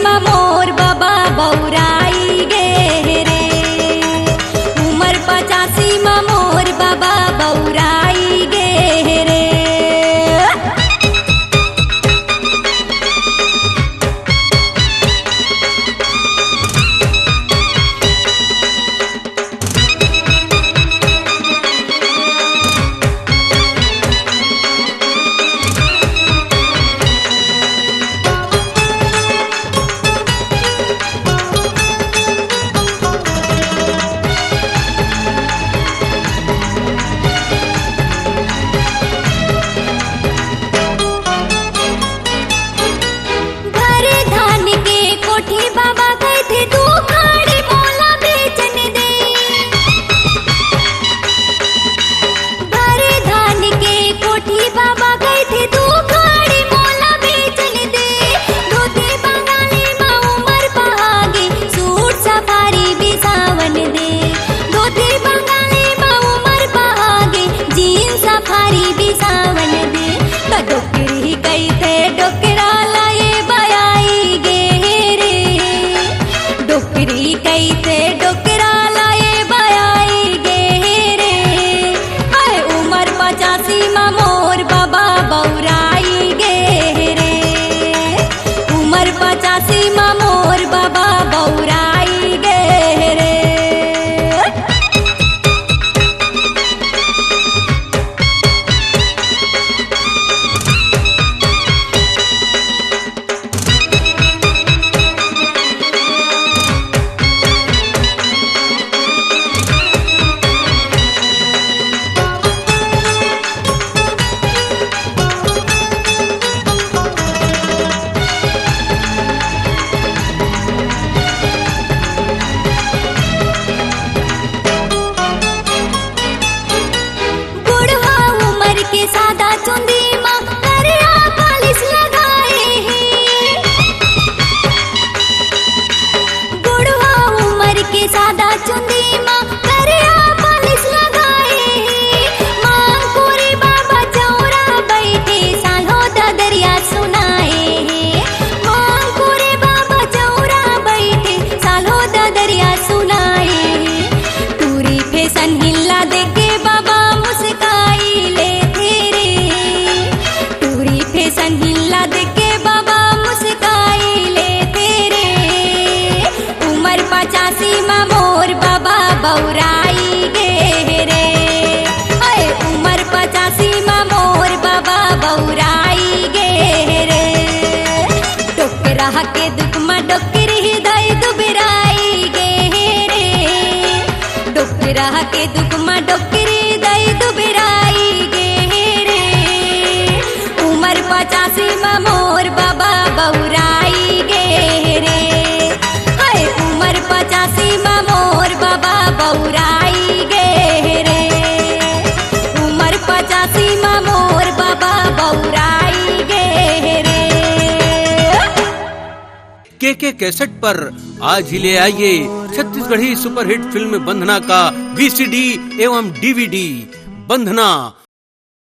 में मोर बाबा बौराई गे रे। उमर 85 में मोर बाबा बौराई गे रे। बौराई गे रे। उमर 85 में मोर बाबा बौराई गे रे। डोकरा के दुख में डोकरी हृदय दुबराई गे रे। डोकरा के दुख में डोकरी हृदय दुबराई गे रे। उमर 85 में मोर बाबा बौराई गे रे। उमर 85 में मोर बाबा बौराई गे रे। उमर 85 में मोर बाबा बौराई गे रे। के कैसेट पर आज ही ले आइए छत्तीसगढ़ी सुपरहिट फिल्म बंधना का VCD एवं DVD। बंधना